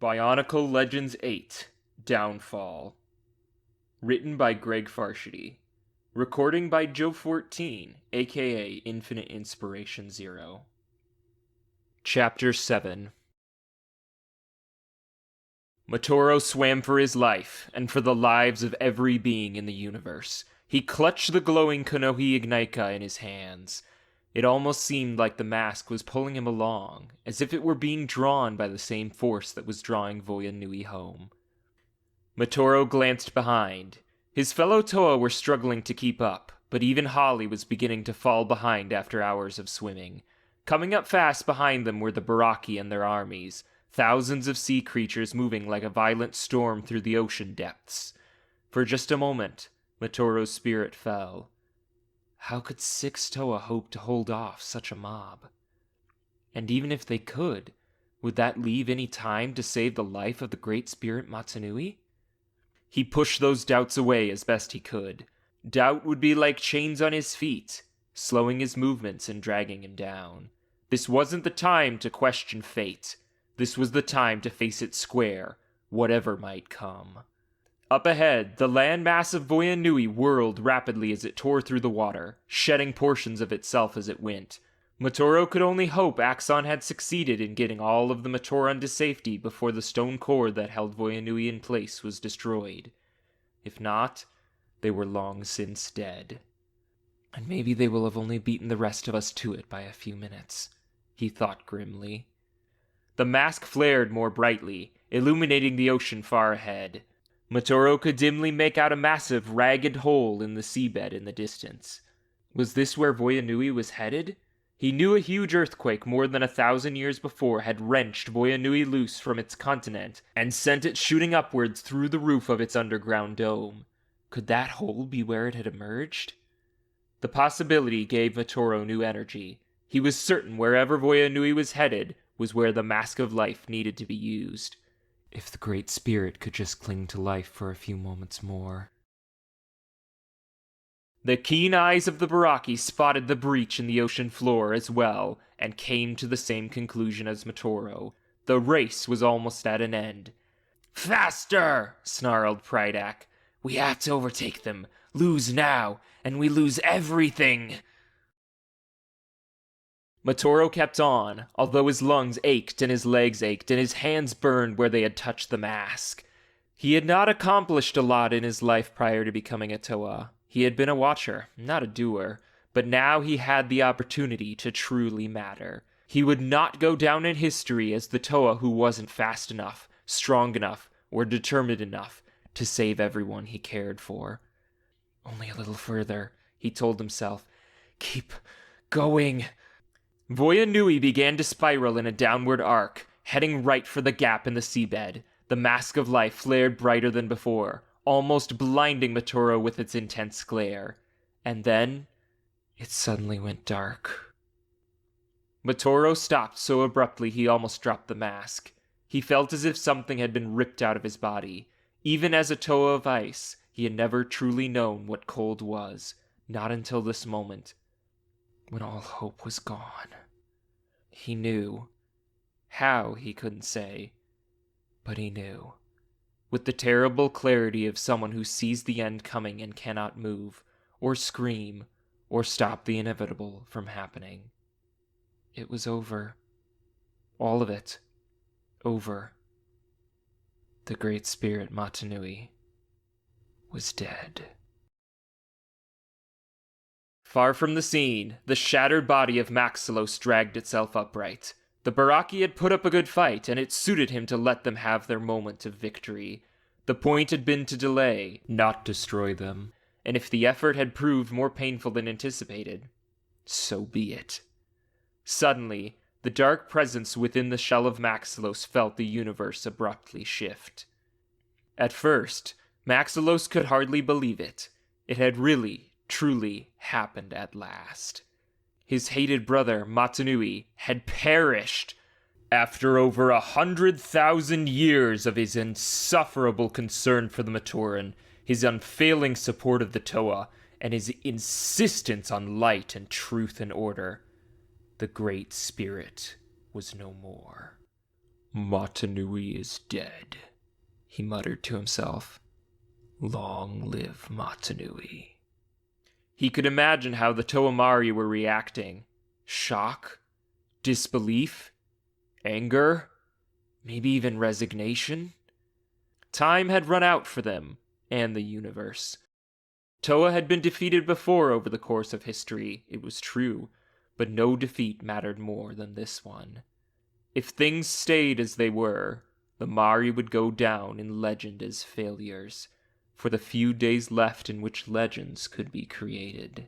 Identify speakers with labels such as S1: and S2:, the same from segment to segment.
S1: Bionicle Legends 8 Downfall. Written by Greg Farshidi. Recording by Joe14, aka Infinite Inspiration Zero. Chapter 7. Matoro swam for his life, and for the lives of every being in the universe. He clutched the glowing Konohi Ignika in his hands. It almost seemed like the mask was pulling him along, as if it were being drawn by the same force that was drawing Voya Nui home. Matoro glanced behind. His fellow Toa were struggling to keep up, but even Holly was beginning to fall behind after hours of swimming. Coming up fast behind them were the Baraki and their armies, thousands of sea creatures moving like a violent storm through the ocean depths. For just a moment, Matoro's spirit fell. How could 6 Toa hope to hold off such a mob? And even if they could, would that leave any time to save the life of the great spirit Matanui? He pushed those doubts away as best he could. Doubt would be like chains on his feet, slowing his movements and dragging him down. This wasn't the time to question fate. This was the time to face it square, whatever might come. Up ahead, the landmass of Voya Nui whirled rapidly as it tore through the water, shedding portions of itself as it went. Matoro could only hope Axon had succeeded in getting all of the Matoran to safety before the stone core that held Voya Nui in place was destroyed. If not, they were long since dead. And maybe they will have only beaten the rest of us to it by a few minutes, he thought grimly. The mask flared more brightly, illuminating the ocean far ahead. Matoro could dimly make out a massive, ragged hole in the seabed in the distance. Was this where Voya Nui was headed? He knew a huge earthquake more than 1,000 years before had wrenched Voya Nui loose from its continent and sent it shooting upwards through the roof of its underground dome. Could that hole be where it had emerged? The possibility gave Matoro new energy. He was certain wherever Voya Nui was headed was where the Mask of Life needed to be used. If the Great Spirit could just cling to life for a few moments more. The keen eyes of the Baraki spotted the breach in the ocean floor as well, and came to the same conclusion as Matoro. The race was almost at an end. "Faster!" snarled Prydak. "We have to overtake them. Lose now, and we lose everything!" Matoro kept on, although his lungs ached and his legs ached and his hands burned where they had touched the mask. He had not accomplished a lot in his life prior to becoming a Toa. He had been a watcher, not a doer, but now he had the opportunity to truly matter. He would not go down in history as the Toa who wasn't fast enough, strong enough, or determined enough to save everyone he cared for. Only a little further, he told himself. Keep going. Voya Nui began to spiral in a downward arc, heading right for the gap in the seabed. The Mask of Life flared brighter than before, almost blinding Matoro with its intense glare. And then, it suddenly went dark. Matoro stopped so abruptly he almost dropped the mask. He felt as if something had been ripped out of his body. Even as a Toa of ice, he had never truly known what cold was, not until this moment, when all hope was gone. He knew. How, he couldn't say. But he knew. With the terrible clarity of someone who sees the end coming and cannot move, or scream, or stop the inevitable from happening. It was over. All of it. Over. The Great Spirit Matanui was dead. Far from the scene, the shattered body of Maxilos dragged itself upright. The Baraki had put up a good fight, and it suited him to let them have their moment of victory. The point had been to delay, not destroy them, and if the effort had proved more painful than anticipated, so be it. Suddenly, the dark presence within the shell of Maxilos felt the universe abruptly shift. At first, Maxilos could hardly believe it. It had really, truly happened at last. His hated brother, Matanui, had perished after over 100,000 years of his insufferable concern for the Matoran, his unfailing support of the Toa, and his insistence on light and truth and order. The Great Spirit was no more. Mata Nui is dead, he muttered to himself. Long live Mata Nui. He could imagine how the Toa Mahri were reacting. Shock? Disbelief? Anger? Maybe even resignation? Time had run out for them, and the universe. Toa had been defeated before over the course of history, it was true, but no defeat mattered more than this one. If things stayed as they were, the Mahri would go down in legend as failures, for the few days left in which legends could be created.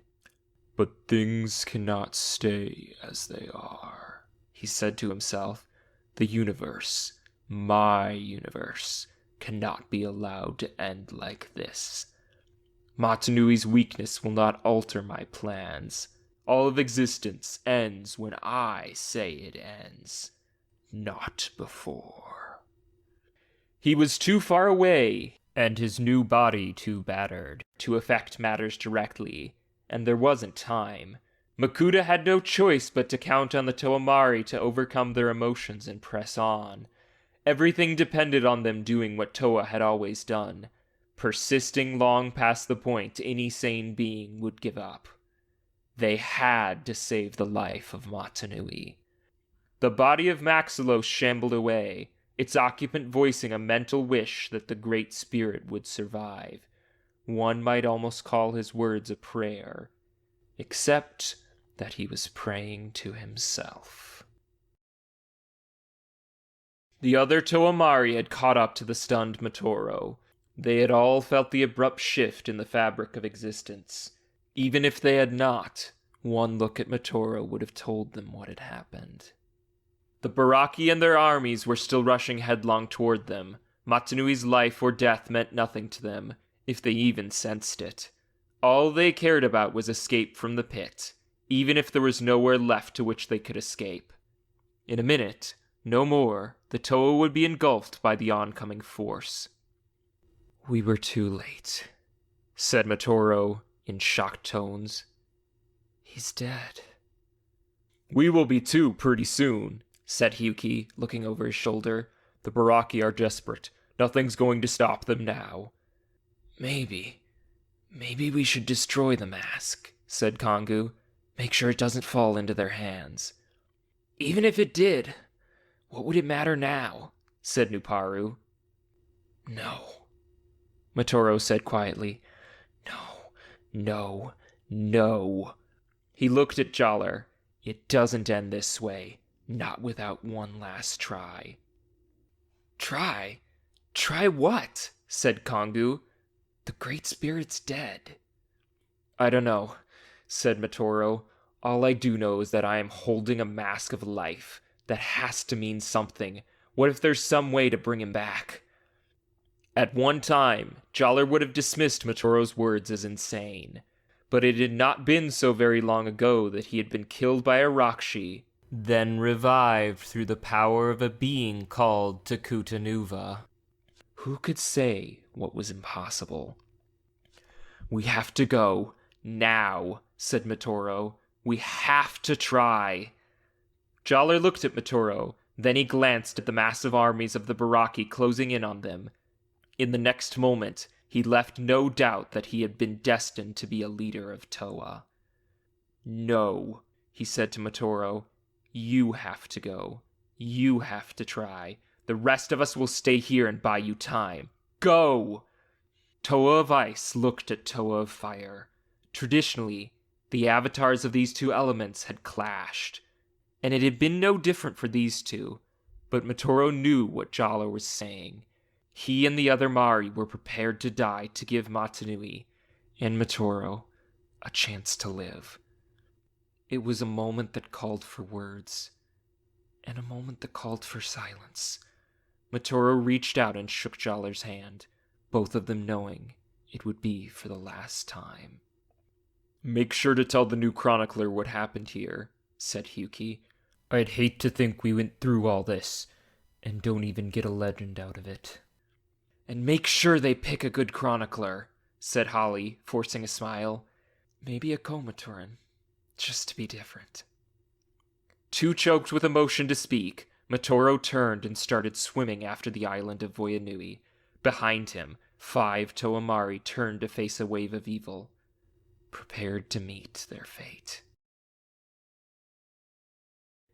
S1: But things cannot stay as they are, he said to himself. The universe, my universe, cannot be allowed to end like this. Mata Nui's weakness will not alter my plans. All of existence ends when I say it ends. Not before. He was too far away, and his new body too battered, to affect matters directly, and there wasn't time. Makuta had no choice but to count on the Toa Mahri to overcome their emotions and press on. Everything depended on them doing what Toa had always done, persisting long past the point any sane being would give up. They had to save the life of Mata Nui. The body of Maxilos shambled away, its occupant voicing a mental wish that the Great Spirit would survive. One might almost call his words a prayer, except that he was praying to himself. The other Toa Mahri had caught up to the stunned Matoro. They had all felt the abrupt shift in the fabric of existence. Even if they had not, one look at Matoro would have told them what had happened. The Baraki and their armies were still rushing headlong toward them. Mata Nui's life or death meant nothing to them, if they even sensed it. All they cared about was escape from the pit, even if there was nowhere left to which they could escape. In a minute, no more, the Toa would be engulfed by the oncoming force. We were too late, said Matoro in shocked tones. He's dead. We will be too pretty soon, said Hyuki, looking over his shoulder. The Baraki are desperate. Nothing's going to stop them now. Maybe we should destroy the mask, said Kongu. Make sure it doesn't fall into their hands. Even if it did, what would it matter now? Said Nuparu. No, Matoro said quietly. No. He looked at Jaller. It doesn't end this way. Not without one last try. Try? Try what? Said Kongu. The Great Spirit's dead. I don't know, said Matoro. All I do know is that I am holding a mask of life. That has to mean something. What if there's some way to bring him back? At one time, Jaller would have dismissed Matoro's words as insane. But it had not been so very long ago that he had been killed by a Rakshi, then revived through the power of a being called Takutanuva. Who could say what was impossible? We have to go, now, said Matoro. We have to try. Jaller looked at Matoro, then he glanced at the massive armies of the Baraki closing in on them. In the next moment, he left no doubt that he had been destined to be a leader of Toa. No, he said to Matoro. You have to go. You have to try. The rest of us will stay here and buy you time. Go! Toa of Ice looked at Toa of Fire. Traditionally, the avatars of these two elements had clashed, and it had been no different for these two, but Matoro knew what Jaller was saying. He and the other Mahri were prepared to die to give Mata Nui, and Matoro, a chance to live. It was a moment that called for words, and a moment that called for silence. Matoro reached out and shook Jaller's hand, both of them knowing it would be for the last time. Make sure to tell the new chronicler what happened here, said Hyuki. I'd hate to think we went through all this, and don't even get a legend out of it. And make sure they pick a good chronicler, said Holly, forcing a smile. Maybe a Komaturan, just to be different. Too choked with emotion to speak, Matoro turned and started swimming after the island of Voya Nui. Behind him, 5 Toa Mahri turned to face a wave of evil, prepared to meet their fate.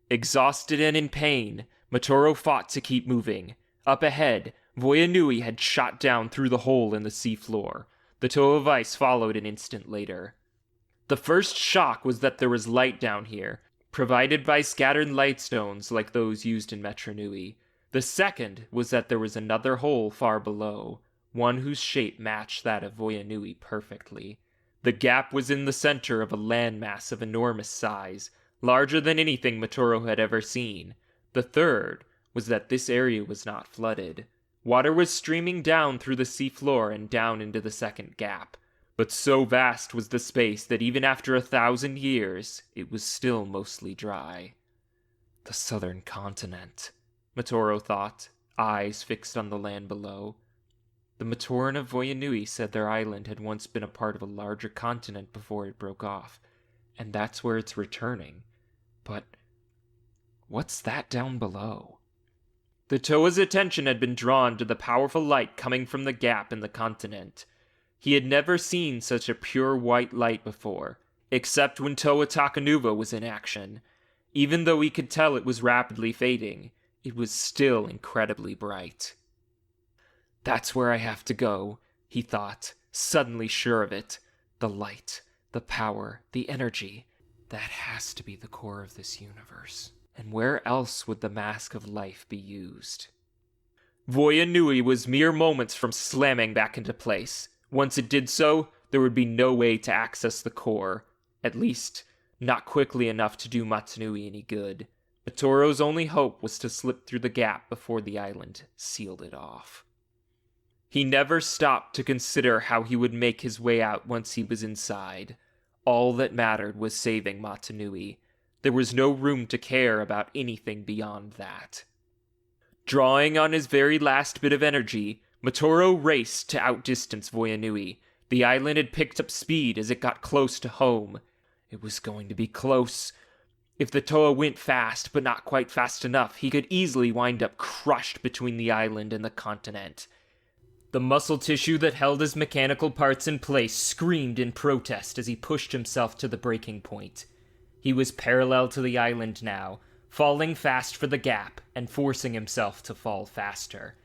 S1: Exhausted and in pain, Matoro fought to keep moving. Up ahead, Voya Nui had shot down through the hole in the seafloor. The Toa of Ice followed an instant later. The first shock was that there was light down here, provided by scattered lightstones like those used in Metru Nui. The second was that there was another hole far below, one whose shape matched that of Voya Nui perfectly. The gap was in the center of a landmass of enormous size, larger than anything Matoro had ever seen. The third was that this area was not flooded. Water was streaming down through the seafloor and down into the second gap, but so vast was the space that even after 1,000 years, it was still mostly dry. The southern continent, Matoro thought, eyes fixed on the land below. The Matoran of Voya Nui said their island had once been a part of a larger continent before it broke off, and that's where it's returning. But what's that down below? The Toa's attention had been drawn to the powerful light coming from the gap in the continent. He had never seen such a pure white light before, except when Toa Takanuva was in action. Even though he could tell it was rapidly fading, it was still incredibly bright. That's where I have to go, he thought, suddenly sure of it. The light, the power, the energy. That has to be the core of this universe. And where else would the mask of life be used? Voya Nui was mere moments from slamming back into place. Once it did so, there would be no way to access the core. At least, not quickly enough to do Matanui any good. Matoro's only hope was to slip through the gap before the island sealed it off. He never stopped to consider how he would make his way out once he was inside. All that mattered was saving Matanui. There was no room to care about anything beyond that. Drawing on his very last bit of energy, Matoro raced to outdistance Voya Nui. The island had picked up speed as it got close to home. It was going to be close. If the Toa went fast, but not quite fast enough, he could easily wind up crushed between the island and the continent. The muscle tissue that held his mechanical parts in place screamed in protest as he pushed himself to the breaking point. He was parallel to the island now, falling fast for the gap and forcing himself to fall faster.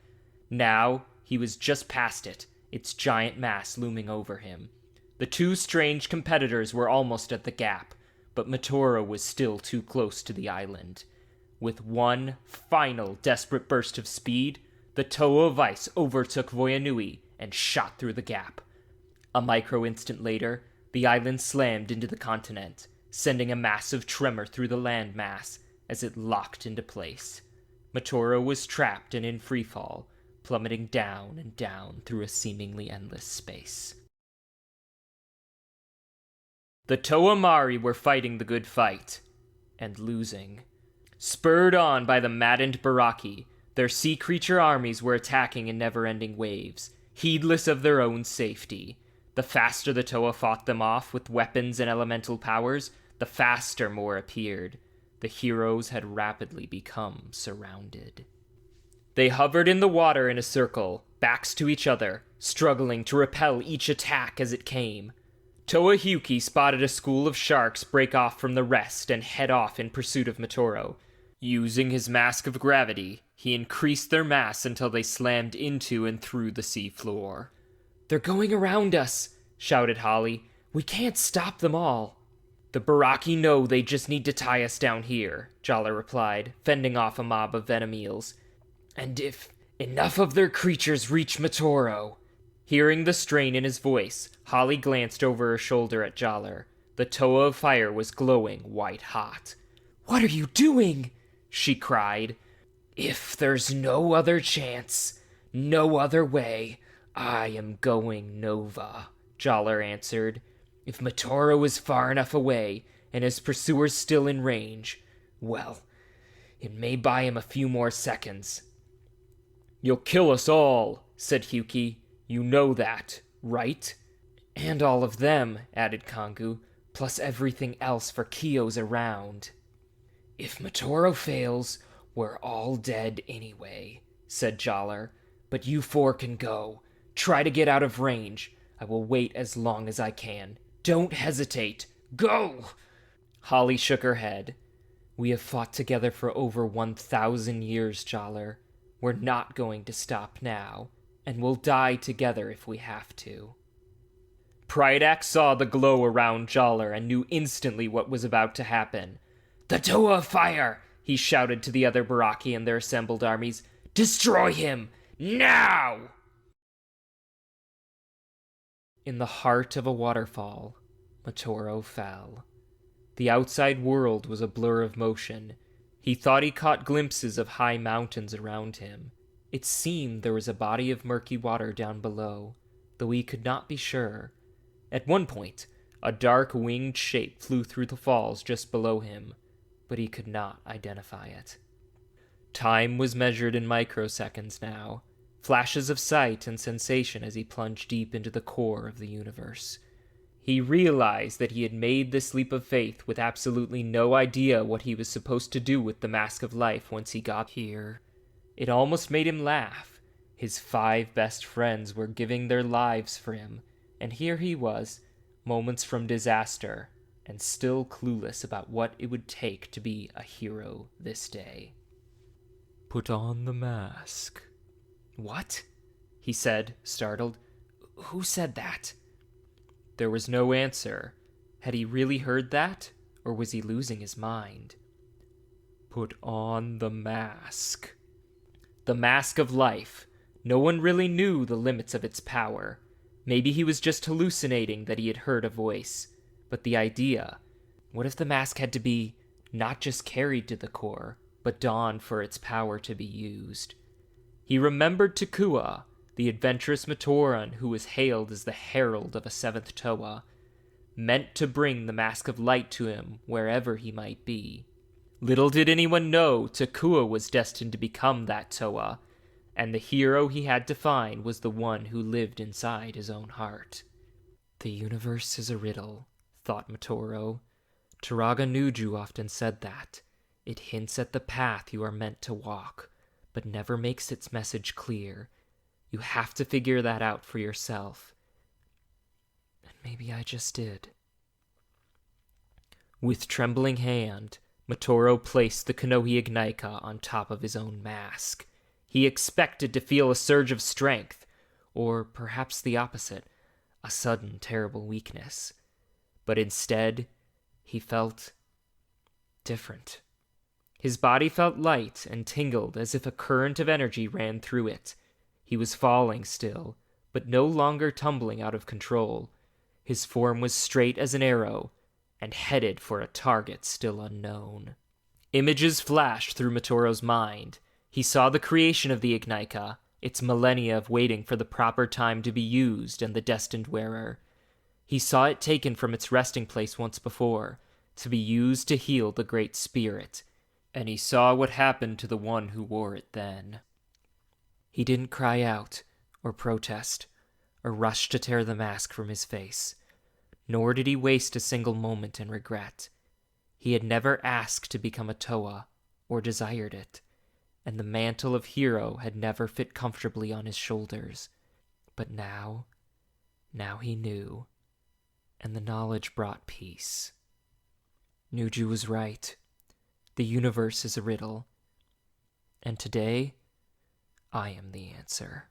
S1: Now, he was just past it, its giant mass looming over him. The two strange competitors were almost at the gap, but Matoro was still too close to the island. With one final desperate burst of speed, the Toa of Ice overtook Voya Nui and shot through the gap. A micro-instant later, the island slammed into the continent, sending a massive tremor through the landmass as it locked into place. Matoro was trapped and in freefall, plummeting down and down through a seemingly endless space. The Toa Mahri were fighting the good fight, and losing. Spurred on by the maddened Baraki, their sea creature armies were attacking in never-ending waves, heedless of their own safety. The faster the Toa fought them off with weapons and elemental powers, the faster more appeared. The heroes had rapidly become surrounded. They hovered in the water in a circle, backs to each other, struggling to repel each attack as it came. Toa Hyuki spotted a school of sharks break off from the rest and head off in pursuit of Matoro. Using his mask of gravity, he increased their mass until they slammed into and through the sea floor. "They're going around us," shouted Holly. "We can't stop them all." "The Baraki know they just need to tie us down here," Jaller replied, fending off a mob of venom eels. "And if enough of their creatures reach Matoro..." Hearing the strain in his voice, Holly glanced over her shoulder at Jaller. The Toa of Fire was glowing white-hot. "What are you doing?" she cried. "If there's no other chance, no other way, I am going Nova," Jaller answered. "If Matoro is far enough away, and his pursuers still in range, well, it may buy him a few more seconds." "You'll kill us all," said Hyuki. "You know that, right?" "And all of them," added Kangu, "plus everything else for Kyo's around." "If Matoro fails, "We're all dead anyway," said Jaller. "But you four can go. Try to get out of range. I will wait as long as I can. Don't hesitate. Go!" Holly shook her head. "We have fought together for over 1,000 years, Jaller. We're not going to stop now, and we'll die together if we have to." Prydac saw the glow around Jaller and knew instantly what was about to happen. "The Toa of Fire!" he shouted to the other Baraki and their assembled armies. "Destroy him! Now!" In the heart of a waterfall, Matoro fell. The outside world was a blur of motion. He thought he caught glimpses of high mountains around him. It seemed there was a body of murky water down below, though he could not be sure. At one point, a dark winged shape flew through the falls just below him, but he could not identify it. Time was measured in microseconds now, flashes of sight and sensation as he plunged deep into the core of the universe. He realized that he had made this leap of faith with absolutely no idea what he was supposed to do with the Mask of Life once he got here. It almost made him laugh. His 5 best friends were giving their lives for him, and here he was, moments from disaster, and still clueless about what it would take to be a hero this day. "Put on the mask." "What?" he said, startled. "Who said that?" There was no answer. Had he really heard that, or was he losing his mind? "Put on the mask." The Mask of Life. No one really knew the limits of its power. Maybe he was just hallucinating that he had heard a voice. But the idea, what if the mask had to be not just carried to the core, but donned for its power to be used? He remembered Takua, the adventurous Matoran who was hailed as the herald of a 7th Toa, meant to bring the Mask of Light to him wherever he might be. Little did anyone know Takua was destined to become that Toa, and the hero he had to find was the one who lived inside his own heart. "The universe is a riddle," thought Matoro. Turaga Nuju often said that. It hints at the path you are meant to walk, but never makes its message clear. You have to figure that out for yourself. And maybe I just did. With trembling hand, Matoro placed the Konohi Ignika on top of his own mask. He expected to feel a surge of strength, or perhaps the opposite, a sudden terrible weakness. But instead, he felt different. His body felt light and tingled as if a current of energy ran through it. He was falling still, but no longer tumbling out of control. His form was straight as an arrow, and headed for a target still unknown. Images flashed through Matoro's mind. He saw the creation of the Ignika, its millennia of waiting for the proper time to be used and the destined wearer. He saw it taken from its resting place once before, to be used to heal the Great Spirit, and he saw what happened to the one who wore it then. He didn't cry out, or protest, or rush to tear the mask from his face, nor did he waste a single moment in regret. He had never asked to become a Toa, or desired it, and the mantle of hero had never fit comfortably on his shoulders. But now he knew, and the knowledge brought peace. Nuju was right. The universe is a riddle, and today, I am the answer.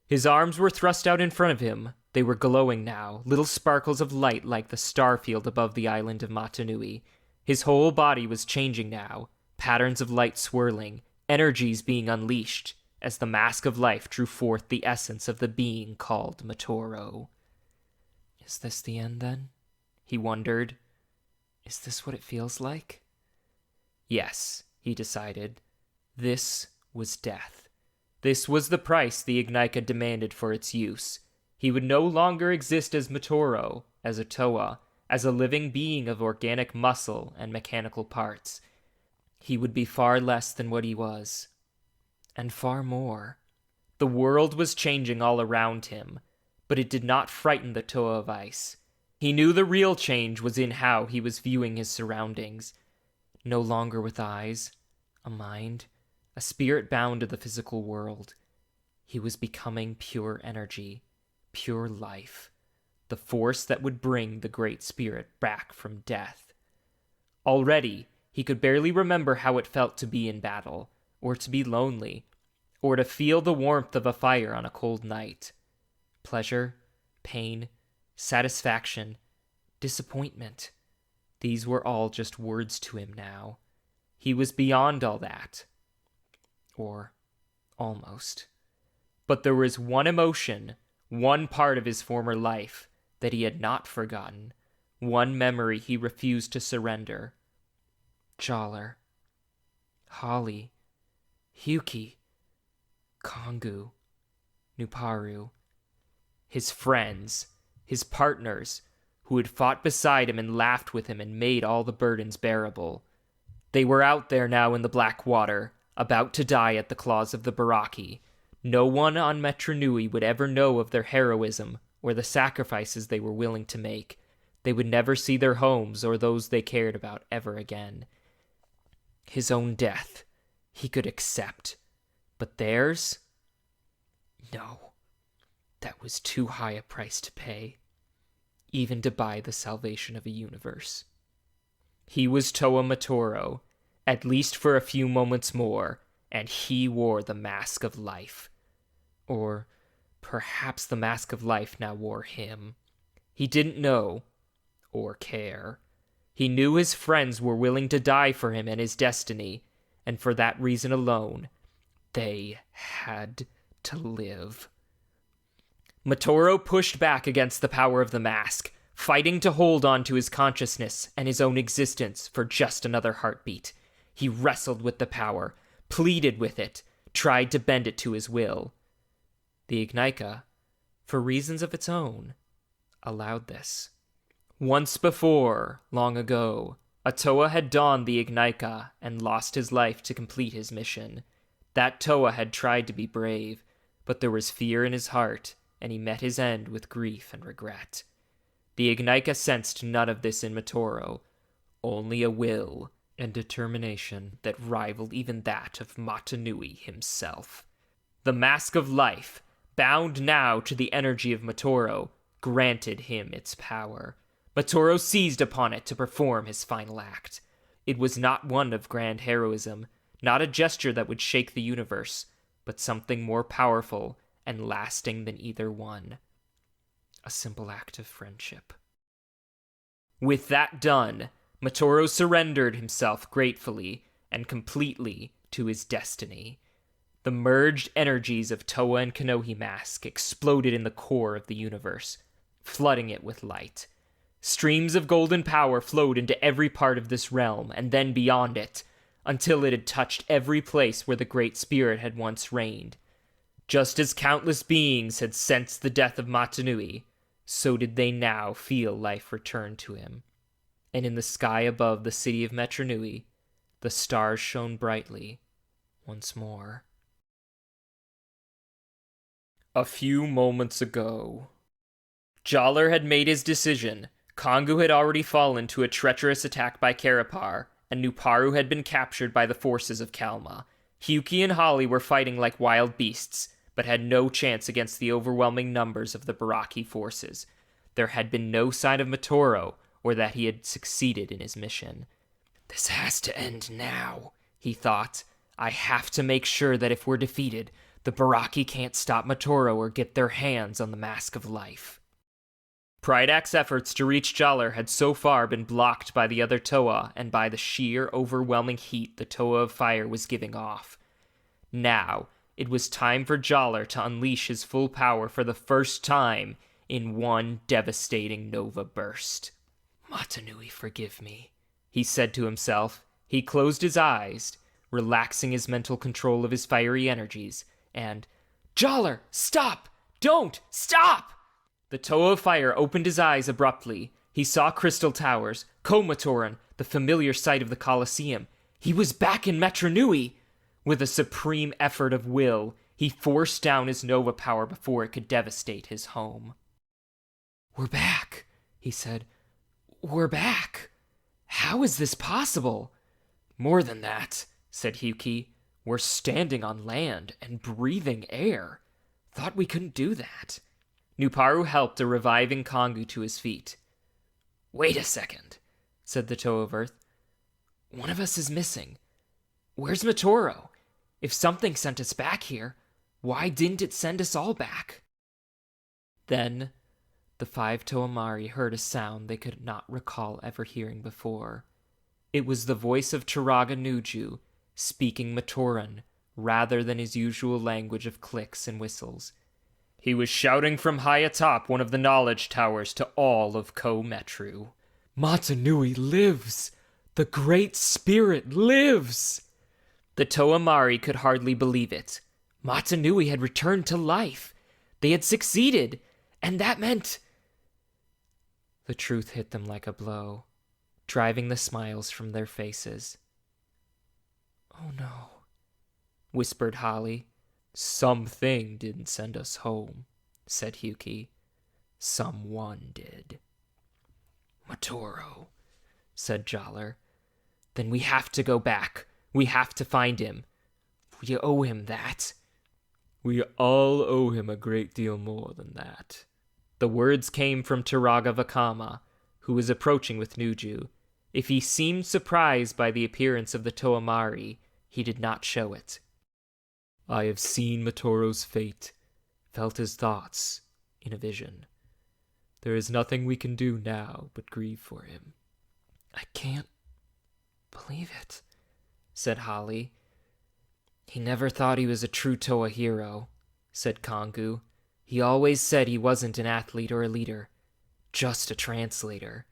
S1: His arms were thrust out in front of him. They were glowing now, little sparkles of light like the star field above the island of Metru Nui. His whole body was changing now, patterns of light swirling, energies being unleashed, as the Mask of Life drew forth the essence of the being called Matoro. Is this the end, then? He wondered. Is this what it feels like? Yes, he decided. This was death. This was the price the Ignika demanded for its use. He would no longer exist as Matoro, as a Toa, as a living being of organic muscle and mechanical parts. He would be far less than what he was. And far more. The world was changing all around him, but it did not frighten the Toa of Ice. He knew the real change was in how he was viewing his surroundings. No longer with eyes, a mind, a spirit bound to the physical world. He was becoming pure energy, pure life, the force that would bring the Great Spirit back from death. Already, he could barely remember how it felt to be in battle, or to be lonely, or to feel the warmth of a fire on a cold night. Pleasure, pain, satisfaction, disappointment. These were all just words to him now. He was beyond all that. Or almost. But there was one emotion, one part of his former life that he had not forgotten, one memory he refused to surrender. Jaller, Holly, Hyuki, Kongu, Nuparu. His friends, his partners, who had fought beside him and laughed with him and made all the burdens bearable. They were out there now in the black water, about to die at the claws of the Baraki. No one on Metru Nui would ever know of their heroism or the sacrifices they were willing to make. They would never see their homes or those they cared about ever again. His own death, he could accept. But theirs? No. That was too high a price to pay, even to buy the salvation of a universe. He was Toa Matoro, at least for a few moments more, and he wore the mask of life. Or perhaps the mask of life now wore him. He didn't know, or care. He knew his friends were willing to die for him and his destiny, and for that reason alone, they had to live. Matoro pushed back against the power of the mask, fighting to hold on to his consciousness and his own existence for just another heartbeat. He wrestled with the power, pleaded with it, tried to bend it to his will. The Ignika, for reasons of its own, allowed this. Once before, long ago, a Toa had donned the Ignika and lost his life to complete his mission. That Toa had tried to be brave, but there was fear in his heart, and he met his end with grief and regret. The Ignika sensed none of this in Matoro, only a will and determination that rivaled even that of Metru Nui himself. The mask of life, bound now to the energy of Matoro, granted him its power. Matoro seized upon it to perform his final act. It was not one of grand heroism, not a gesture that would shake the universe, but something more powerful and lasting than either one. A simple act of friendship. With that done, Matoro surrendered himself gratefully and completely to his destiny. The merged energies of Toa and Konohi Mask exploded in the core of the universe, flooding it with light. Streams of golden power flowed into every part of this realm and then beyond it, until it had touched every place where the Great Spirit had once reigned. Just as countless beings had sensed the death of Metru Nui, so did they now feel life return to him. And in the sky above the city of Metru Nui, the stars shone brightly once more. A few moments ago. Jaller had made his decision. Kongu had already fallen to a treacherous attack by Karapar, and Nuparu had been captured by the forces of Kalma. Hyuki and Holly were fighting like wild beasts, but had no chance against the overwhelming numbers of the Baraki forces. There had been no sign of Matoro, or that he had succeeded in his mission. This has to end now, he thought. I have to make sure that if we're defeated, the Baraki can't stop Matoro or get their hands on the Mask of Life. Prydak's efforts to reach Jaller had so far been blocked by the other Toa and by the sheer, overwhelming heat the Toa of Fire was giving off. Now, it was time for Jaller to unleash his full power for the first time in one devastating nova burst. Metru Nui, forgive me, he said to himself. He closed his eyes, relaxing his mental control of his fiery energies, and, Jaller, stop! Don't! Stop! The Toa of Fire opened his eyes abruptly. He saw crystal towers, Komatoran, the familiar sight of the Colosseum. He was back in Metru Nui! With a supreme effort of will, he forced down his nova power before it could devastate his home. We're back, he said. We're back. How is this possible? More than that, said Hyuki. "We're standing on land and breathing air. Thought we couldn't do that." Nuparu helped a reviving Kongu to his feet. "Wait a second," said the Toe of Earth. "One of us is missing. Where's Matoro? If something sent us back here, why didn't it send us all back?" Then the 5 Toa Mahri heard a sound they could not recall ever hearing before. It was the voice of Turaga Nuju speaking Matoran rather than his usual language of clicks and whistles. He was shouting from high atop one of the knowledge towers to all of Metru. "Mata Nui lives! The Great Spirit lives!" The Toa Mahri could hardly believe it. Mata Nui had returned to life. They had succeeded, and that meant... The truth hit them like a blow, driving the smiles from their faces. "Oh no," whispered Holly. "Something didn't send us home," said Hyuki. "Someone did." "Matoro," said Jaller. "Then we have to go back. We have to find him. We owe him that." "We all owe him a great deal more than that." The words came from Turaga Vakama, who was approaching with Nuju. If he seemed surprised by the appearance of the Toa Mahri, he did not show it. "I have seen Matoro's fate, felt his thoughts in a vision. There is nothing we can do now but grieve for him." "I can't believe it," said Holly. "He never thought he was a true Toa hero," said Kongu. "He always said he wasn't an athlete or a leader, just a translator.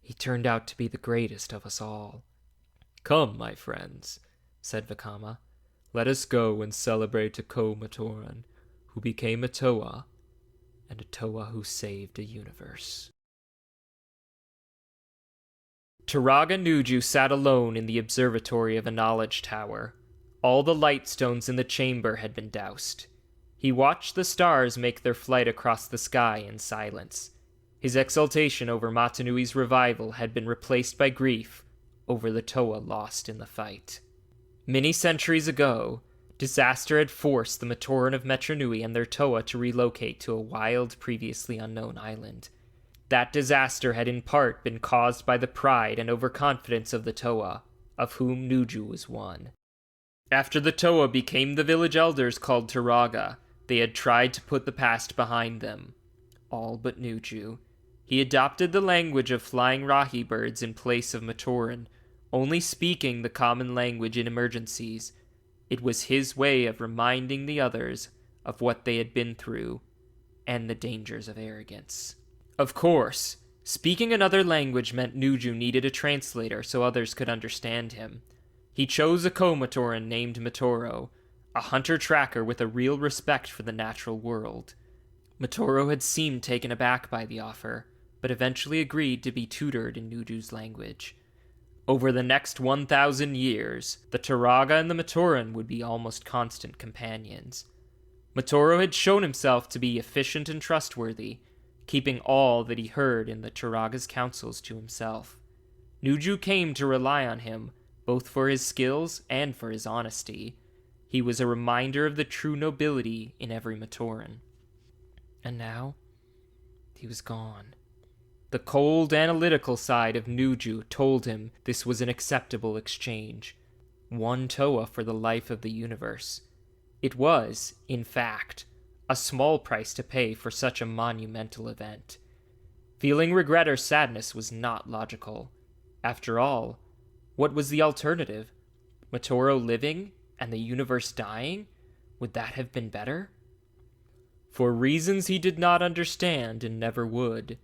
S1: He turned out to be the greatest of us all." "Come, my friends," said Vakama. "Let us go and celebrate a Matoran who became a Toa, and a Toa who saved a universe." Turaga Nuju sat alone in the observatory of a knowledge tower. All the light stones in the chamber had been doused. He watched the stars make their flight across the sky in silence. His exultation over Matanui's revival had been replaced by grief over the Toa lost in the fight. Many centuries ago, disaster had forced the Matoran of Metru Nui and their Toa to relocate to a wild, previously unknown island. That disaster had in part been caused by the pride and overconfidence of the Toa, of whom Nuju was one. After the Toa became the village elders called Turaga, they had tried to put the past behind them. All but Nuju. He adopted the language of flying Rahi birds in place of Matoran, only speaking the common language in emergencies. It was his way of reminding the others of what they had been through, and the dangers of arrogance. Of course, speaking another language meant Nuju needed a translator so others could understand him. He chose a Matoran named Matoro, a hunter-tracker with a real respect for the natural world. Matoro had seemed taken aback by the offer, but eventually agreed to be tutored in Nuju's language. Over the next 1,000 years, the Turaga and the Matoran would be almost constant companions. Matoro had shown himself to be efficient and trustworthy, keeping all that he heard in the Turaga's counsels to himself. Nuju came to rely on him, both for his skills and for his honesty. He was a reminder of the true nobility in every Matoran. And now, he was gone. The cold, analytical side of Nuju told him this was an acceptable exchange. 1 Toa for the life of the universe. It was, in fact, a small price to pay for such a monumental event. Feeling regret or sadness was not logical. After all, what was the alternative? Matoro living and the universe dying? Would that have been better? For reasons he did not understand and never would,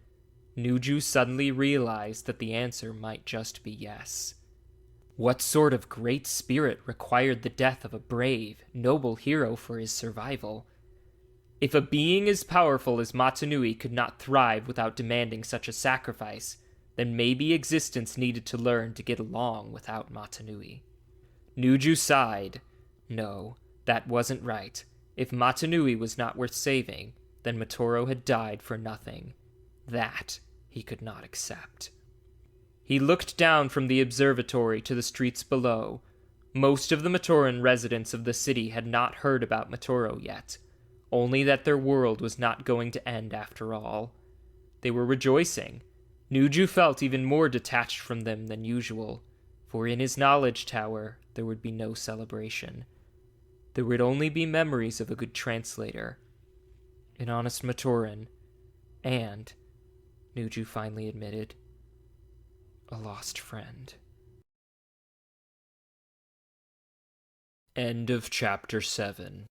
S1: Nuju suddenly realized that the answer might just be yes. What sort of great spirit required the death of a brave, noble hero for his survival? If a being as powerful as Mata Nui could not thrive without demanding such a sacrifice, then maybe existence needed to learn to get along without Mata Nui. Nuju sighed. No, that wasn't right. If Mata Nui was not worth saving, then Matoro had died for nothing. That he could not accept. He looked down from the observatory to the streets below. Most of the Matoran residents of the city had not heard about Matoro yet, only that their world was not going to end after all. They were rejoicing. Nuju felt even more detached from them than usual, for in his knowledge tower there would be no celebration. There would only be memories of a good translator, an honest Matoran, and, Nuju finally admitted, a lost friend. End of Chapter 7.